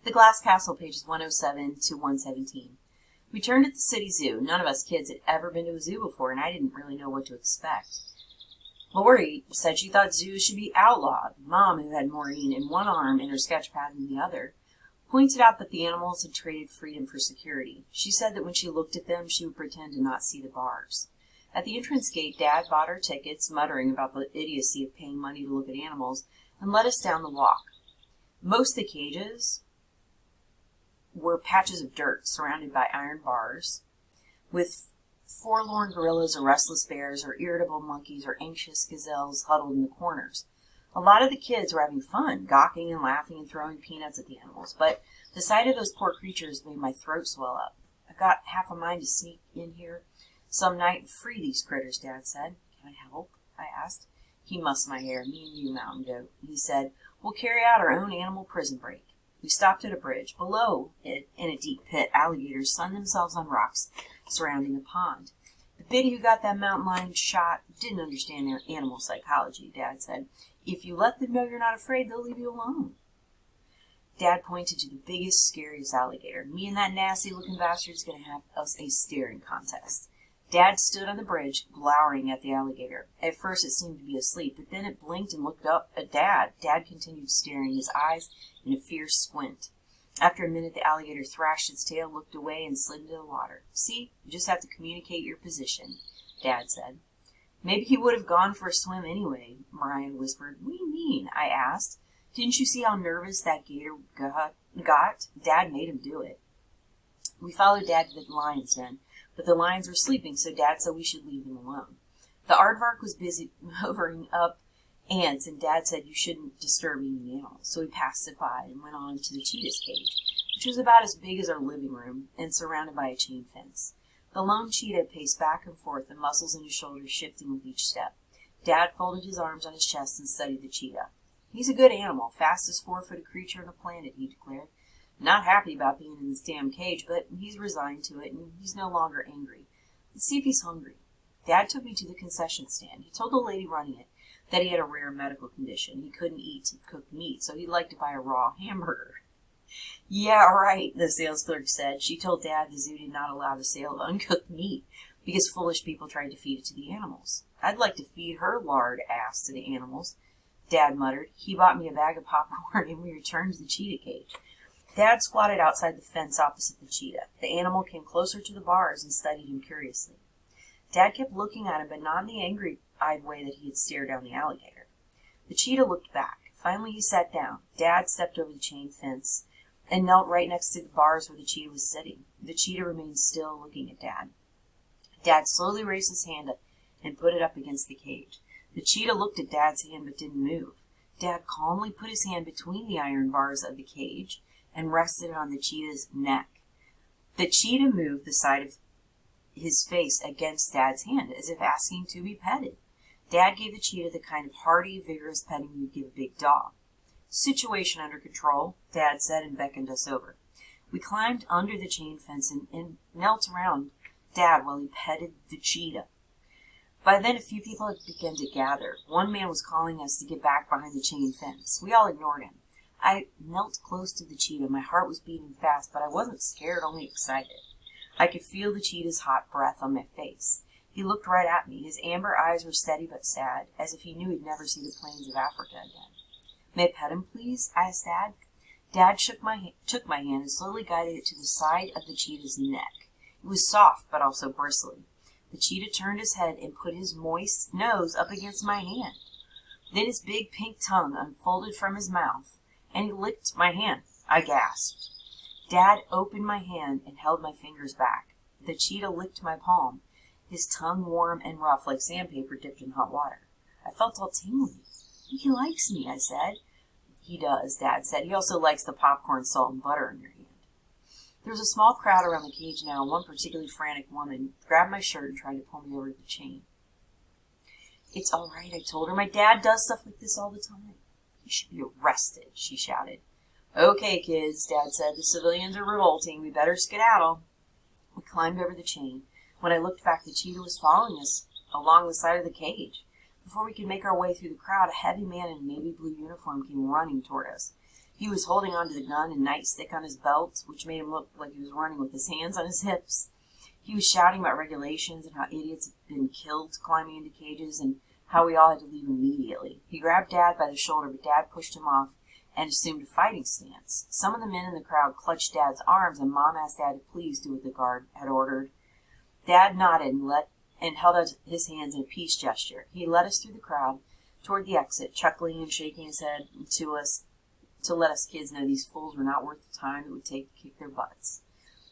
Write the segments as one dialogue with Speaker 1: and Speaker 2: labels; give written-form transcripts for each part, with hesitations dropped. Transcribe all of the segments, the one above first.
Speaker 1: The Glass Castle, pages 107 to 117. We turned at the city zoo. None of us kids had ever been to a zoo before, and I didn't really know what to expect. Lori said she thought zoos should be outlawed. Mom, who had Maureen in one arm and her sketch pad in the other, pointed out that the animals had traded freedom for security. She said that when she looked at them, she would pretend to not see the bars. At the entrance gate, Dad bought our tickets, muttering about the idiocy of paying money to look at animals, and led us down the walk. Most of the cages were patches of dirt surrounded by iron bars, with forlorn gorillas or restless bears or irritable monkeys or anxious gazelles huddled in the corners. A lot of the kids were having fun, gawking and laughing and throwing peanuts at the animals, but the sight of those poor creatures made my throat swell up. I got half a mind to sneak in here some night and free these critters, Dad said. Can I help? I asked. He mussed my hair. Me and you, Mountain Goat. He said, we'll carry out our own animal prison break. We stopped at a bridge. Below it, in a deep pit, alligators sunned themselves on rocks surrounding a pond. The biddy who got that mountain lion shot didn't understand their animal psychology, Dad said. If you let them know you're not afraid, they'll leave you alone. Dad pointed to the biggest, scariest alligator. Me and that nasty-looking bastard's going to have us a staring contest. Dad stood on the bridge, glowering at the alligator. At first it seemed to be asleep, but then it blinked and looked up at Dad. Dad continued staring, his eyes in a fierce squint. After a minute, the alligator thrashed its tail, looked away, and slid into the water. See, you just have to communicate your position, Dad said. Maybe he would have gone for a swim anyway, Marion whispered. What do you mean? I asked. Didn't you see how nervous that gator got? Dad made him do it. We followed Dad to the lion's den, but the lions were sleeping, so Dad said we should leave them alone. The aardvark was busy hovering up ants, and Dad said you shouldn't disturb eating animals, so we passed it by and went on to the cheetah's cage, which was about as big as our living room and surrounded by a chain fence. The lone cheetah paced back and forth, the muscles in his shoulders shifting with each step. Dad folded his arms on his chest and studied the cheetah. He's a good animal, fastest 4-footed creature on the planet, he declared. Not happy about being in this damn cage, but he's resigned to it, and he's no longer angry. Let's see if he's hungry. Dad took me to the concession stand. He told the lady running it that he had a rare medical condition. He couldn't eat cooked meat, so he'd like to buy a raw hamburger. Yeah, right, the sales clerk said. She told Dad the zoo did not allow the sale of uncooked meat because foolish people tried to feed it to the animals. I'd like to feed her lard ass to the animals, Dad muttered. He bought me a bag of popcorn and we returned to the cheetah cage. Dad squatted outside the fence opposite the cheetah. The animal came closer to the bars and studied him curiously. Dad kept looking at him, but not in the angry-eyed way that he had stared down the alligator. The cheetah looked back. Finally he sat down. Dad stepped over the chain fence and knelt right next to the bars where the cheetah was sitting. The cheetah remained still, looking at Dad. Dad slowly raised his hand up and put it up against the cage. The cheetah looked at Dad's hand but didn't move. Dad calmly put his hand between the iron bars of the cage and rested it on the cheetah's neck. The cheetah moved the side of his face against Dad's hand, as if asking to be petted. Dad gave the cheetah the kind of hearty, vigorous petting you'd give a big dog. Situation under control, Dad said, and beckoned us over. We climbed under the chain fence and knelt around Dad while he petted the cheetah. By then, a few people had begun to gather. One man was calling us to get back behind the chain fence. We all ignored him. I knelt close to the cheetah. My heart was beating fast, but I wasn't scared, only excited. I could feel the cheetah's hot breath on my face. He looked right at me. His amber eyes were steady but sad, as if he knew he'd never see the plains of Africa again. May I pet him, please? Asked Dad. Dad took my hand and slowly guided it to the side of the cheetah's neck. It was soft, but also bristly. The cheetah turned his head and put his moist nose up against my hand. Then his big pink tongue unfolded from his mouth, and he licked my hand. I gasped. Dad opened my hand and held my fingers back. The cheetah licked my palm, his tongue warm and rough like sandpaper dipped in hot water. I felt all tingly. He likes me, I said. He does, Dad said. He also likes the popcorn, salt, and butter in your hand. There was a small crowd around the cage now, and one particularly frantic woman grabbed my shirt and tried to pull me over the chain. It's all right, I told her. My dad does stuff like this all the time. He should be arrested, she shouted. Okay, kids, Dad said. The civilians are revolting. We better skedaddle. We climbed over the chain. When I looked back, the cheetah was following us along the side of the cage. Before we could make our way through the crowd, a heavy man in a navy blue uniform came running toward us. He was holding onto the gun and nightstick on his belt, which made him look like he was running with his hands on his hips. He was shouting about regulations and how idiots had been killed climbing into cages and how we all had to leave immediately. He grabbed Dad by the shoulder, but Dad pushed him off and assumed a fighting stance. Some of the men in the crowd clutched Dad's arms, and Mom asked Dad to please do what the guard had ordered. Dad nodded and held out his hands in a peace gesture. He led us through the crowd toward the exit, chuckling and shaking his head to us to let us kids know these fools were not worth the time it would take to kick their butts.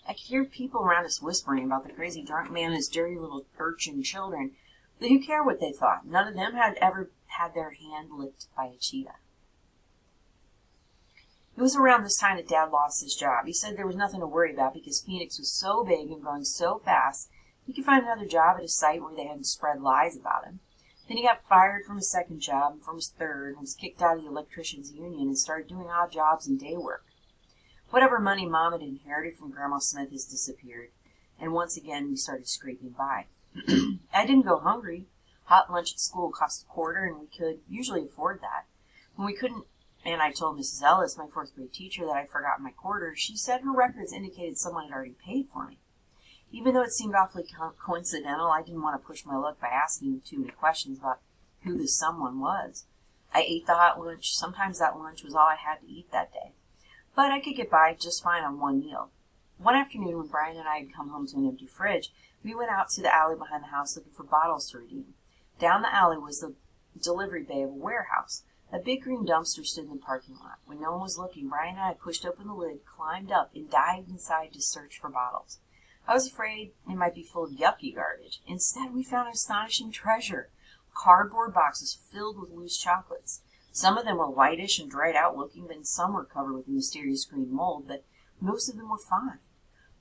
Speaker 1: I could hear people around us whispering about the crazy drunk man and his dirty little urchin children, but who cared what they thought? None of them had ever had their hand licked by a cheetah. It was around this time that Dad lost his job. He said there was nothing to worry about because Phoenix was so big and growing so fast he could find another job at a site where they hadn't spread lies about him. Then he got fired from his second job and from his third and was kicked out of the electricians' union and started doing odd jobs and day work. Whatever money Mom had inherited from Grandma Smith has disappeared, and once again we started scraping by. I didn't go hungry. Hot lunch at school cost $0.25, and we could usually afford that. When we couldn't, and I told Mrs. Ellis, my fourth grade teacher, that I'd forgotten my quarter, she said her records indicated someone had already paid for me. Even though it seemed awfully coincidental, I didn't want to push my luck by asking too many questions about who this someone was. I ate the hot lunch. Sometimes that lunch was all I had to eat that day. But I could get by just fine on one meal. One afternoon, when Brian and I had come home to an empty fridge, we went out to the alley behind the house looking for bottles to redeem. Down the alley was the delivery bay of a warehouse. A big green dumpster stood in the parking lot. When no one was looking, Brian and I pushed open the lid, climbed up, and dived inside to search for bottles. I was afraid it might be full of yucky garbage. Instead, we found an astonishing treasure. Cardboard boxes filled with loose chocolates. Some of them were whitish and dried out looking, but some were covered with a mysterious green mold, but most of them were fine.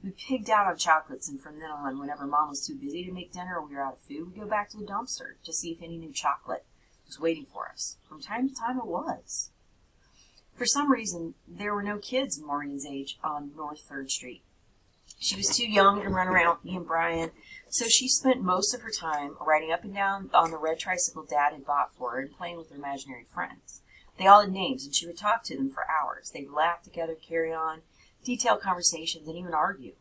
Speaker 1: We pigged out on chocolates, and from then on, whenever Mom was too busy to make dinner or we were out of food, we'd go back to the dumpster to see if any new chocolate was waiting for us. From time to time, it was. For some reason, there were no kids Maureen's age on North 3rd Street. She was too young to run around with me and Brian, so she spent most of her time riding up and down on the red tricycle Dad had bought for her and playing with her imaginary friends. They all had names, and she would talk to them for hours. They'd laugh together, carry on, detailed conversations, and even argue.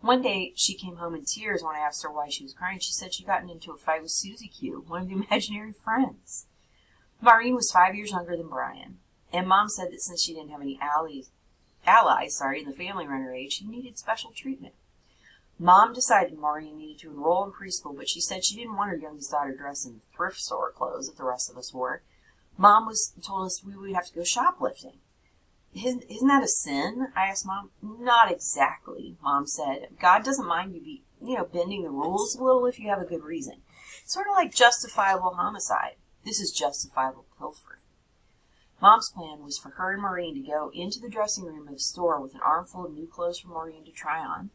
Speaker 1: One day, she came home in tears when I asked her why she was crying. She said she'd gotten into a fight with Susie Q, one of the imaginary friends. Maureen was 5 years younger than Brian, and Mom said that since she didn't have any allies in the family around her age, she needed special treatment. Mom decided Maureen needed to enroll in preschool, but she said she didn't want her youngest daughter dressed in thrift store clothes that the rest of us wore. Mom told us we would have to go shoplifting. Isn't that a sin? I asked Mom. Not exactly, Mom said. God doesn't mind you bending the rules a little if you have a good reason. It's sort of like justifiable homicide. This is justifiable pilfering. Mom's plan was for her and Maureen to go into the dressing room of a store with an armful of new clothes for Maureen to try on.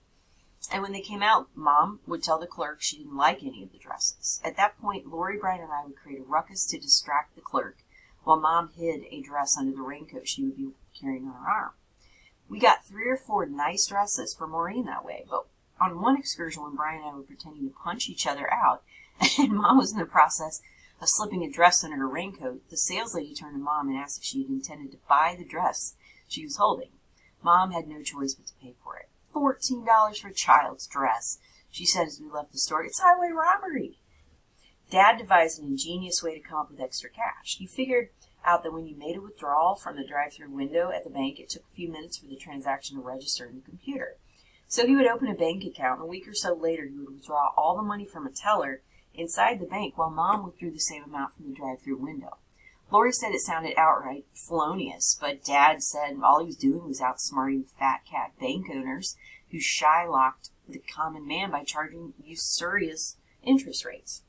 Speaker 1: And when they came out, Mom would tell the clerk she didn't like any of the dresses. At that point, Lori, Brian, and I would create a ruckus to distract the clerk, while Mom hid a dress under the raincoat she would be carrying on her arm. We got 3 or 4 nice dresses for Maureen that way, but on one excursion when Brian and I were pretending to punch each other out, and Mom was in the process of slipping a dress under her raincoat, the saleslady turned to Mom and asked if she had intended to buy the dress she was holding. Mom had no choice but to pay for it. $14 for a child's dress, she said as we left the store. It's highway robbery. Dad devised an ingenious way to come up with extra cash. He figured out that when you made a withdrawal from the drive-through window at the bank, it took a few minutes for the transaction to register in the computer. So he would open a bank account, and a week or so later he would withdraw all the money from a teller inside the bank while Mom withdrew the same amount from the drive-through window. Lori said it sounded outright felonious, but Dad said all he was doing was outsmarting fat cat bank owners who shylocked the common man by charging usurious interest rates.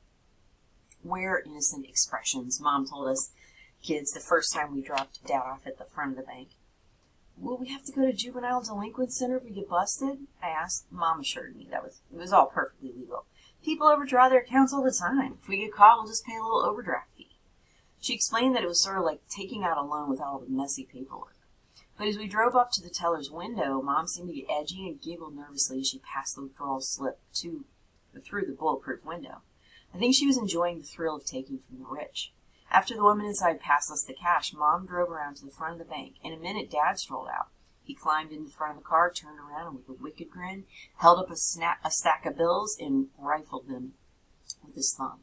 Speaker 1: We're innocent expressions, Mom told us kids the first time we dropped Dad off at the front of the bank. Will we have to go to juvenile delinquent center if we get busted? I asked. Mom assured me it was all perfectly legal. People overdraw their accounts all the time. If we get caught, we'll just pay a little overdraft fee. She explained that it was sort of like taking out a loan without all the messy paperwork. But as we drove up to the teller's window, Mom seemed to get edgy and giggled nervously as she passed the withdrawal slip through the bulletproof window. I think she was enjoying the thrill of taking from the rich. After the woman inside passed us the cash, Mom drove around to the front of the bank. In a minute, Dad strolled out. He climbed in the front of the car, turned around, and with a wicked grin, held up a stack of bills and rifled them with his thumb.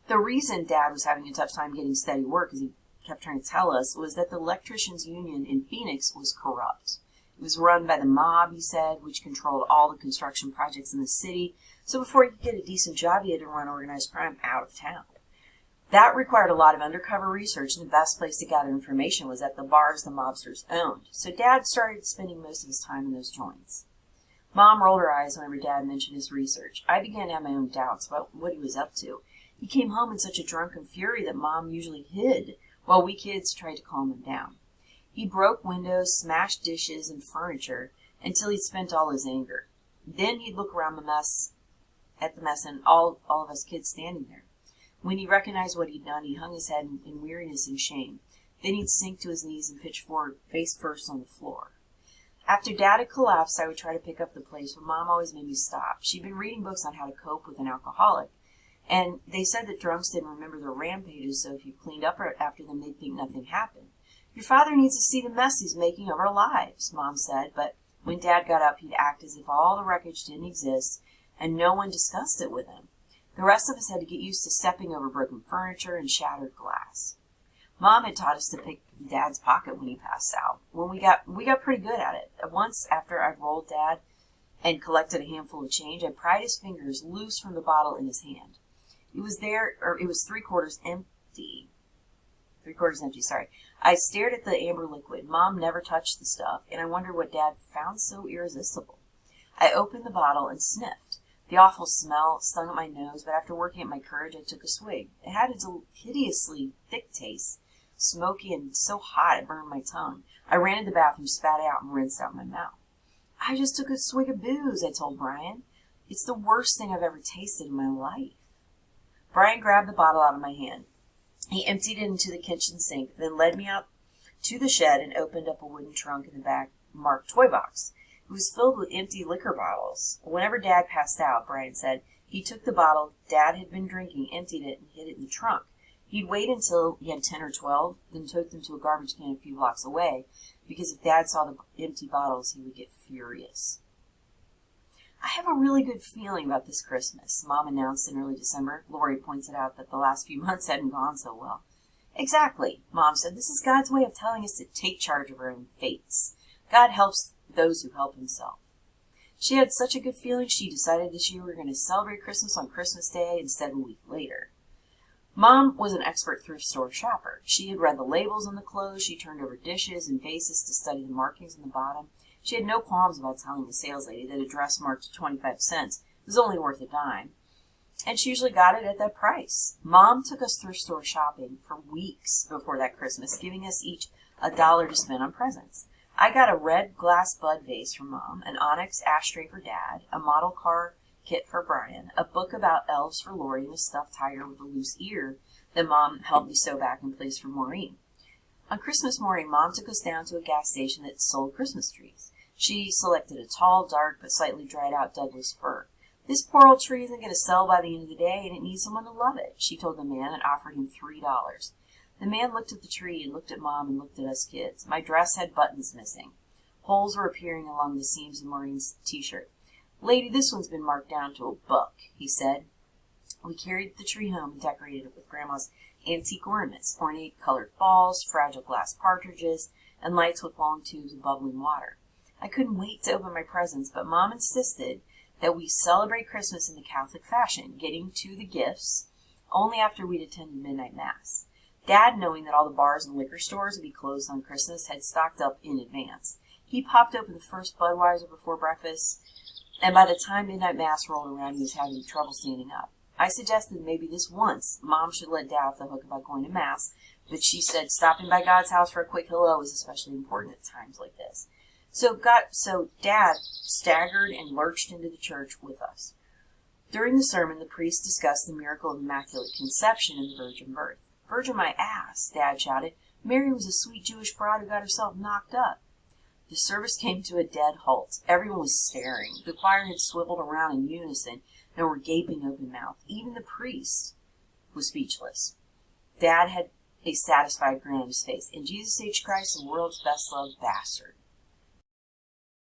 Speaker 1: The reason Dad was having a tough time getting steady work, as he kept trying to tell us, was that the electricians' union in Phoenix was corrupt. It was run by the mob, he said, which controlled all the construction projects in the city. So before he could get a decent job, he had to run organized crime out of town. That required a lot of undercover research, and the best place to gather information was at the bars the mobsters owned. So Dad started spending most of his time in those joints. Mom rolled her eyes whenever Dad mentioned his research. I began to have my own doubts about what he was up to. He came home in such a drunken fury that Mom usually hid, while we kids tried to calm him down. He broke windows, smashed dishes and furniture until he'd spent all his anger. Then he'd look around at the mess and all of us kids standing there. When he recognized what he'd done, he hung his head in weariness and shame. Then he'd sink to his knees and pitch forward, face first on the floor. After Dad had collapsed, I would try to pick up the pace, but Mom always made me stop. She'd been reading books on how to cope with an alcoholic, and they said that drunks didn't remember their rampages, so if you cleaned up after them, they'd think nothing happened. Your father needs to see the mess he's making of our lives, Mom said, but when Dad got up, he'd act as if all the wreckage didn't exist, and no one discussed it with him. The rest of us had to get used to stepping over broken furniture and shattered glass. Mom had taught us to pick Dad's pocket when he passed out. When we got pretty good at it. Once, after I'd rolled Dad and collected a handful of change, I pried his fingers loose from the bottle in his hand. It was 3/4 empty. 3/4 empty, sorry. I stared at the amber liquid. Mom never touched the stuff, and I wondered what Dad found so irresistible. I opened the bottle and sniffed. The awful smell stung at my nose, but after working at my courage, I took a swig. It had a hideously thick taste, smoky and so hot it burned my tongue. I ran to the bathroom, spat it out, and rinsed out my mouth. I just took a swig of booze, I told Brian. It's the worst thing I've ever tasted in my life. Brian grabbed the bottle out of my hand. He emptied it into the kitchen sink, then led me out to the shed and opened up a wooden trunk in the back marked toy box. It was filled with empty liquor bottles. Whenever Dad passed out, Brian said, he took the bottle Dad had been drinking, emptied it, and hid it in the trunk. He'd wait until he had 10 or 12, then took them to a garbage can a few blocks away, because if Dad saw the empty bottles, he would get furious. I have a really good feeling about this Christmas, Mom announced in early December. Lori pointed out that the last few months hadn't gone so well. Exactly, Mom said. This is God's way of telling us to take charge of our own fates. God helps those who help himself. She had such a good feeling she decided this year we were going to celebrate Christmas on Christmas Day instead of a week later. Mom was an expert thrift store shopper. She had read the labels on the clothes, she turned over dishes and vases to study the markings on the bottom. She had no qualms about telling the sales lady that a dress marked 25 cents was only worth a dime, and she usually got it at that price. Mom took us thrift store shopping for weeks before that Christmas, giving us each $1 to spend on presents. I got a red glass bud vase from Mom, an onyx ashtray for Dad, a model car kit for Brian, a book about elves for Lori, and a stuffed tiger with a loose ear that Mom helped me sew back in place for Maureen. On Christmas morning, Mom took us down to a gas station that sold Christmas trees. She selected a tall, dark, but slightly dried-out Douglas fir. This poor old tree isn't going to sell by the end of the day, and it needs someone to love it, she told the man and offered him $3. The man looked at the tree and looked at Mom and looked at us kids. My dress had buttons missing. Holes were appearing along the seams of Maureen's t-shirt. Lady, this one's been marked down to $1, he said. We carried the tree home and decorated it with Grandma's antique ornaments, ornate colored balls, fragile glass partridges, and lights with long tubes of bubbling water. I couldn't wait to open my presents, but Mom insisted that we celebrate Christmas in the Catholic fashion, getting to the gifts only after we'd attended midnight mass. Dad, knowing that all the bars and liquor stores would be closed on Christmas, had stocked up in advance. He popped open the first Budweiser before breakfast, and by the time midnight mass rolled around, he was having trouble standing up. I suggested maybe this once Mom should let Dad off the hook about going to mass, but she said stopping by God's house for a quick hello is especially important at times like this. So Dad staggered and lurched into the church with us. During the sermon, the priest discussed the miracle of Immaculate Conception and the virgin birth. Virgin my ass, Dad shouted. Mary was a sweet Jewish bride who got herself knocked up. The service came to a dead halt. Everyone was staring. The choir had swiveled around in unison and were gaping open-mouthed. Even the priest was speechless. Dad had a satisfied grin on his face. And Jesus H. Christ, the world's best loved bastard.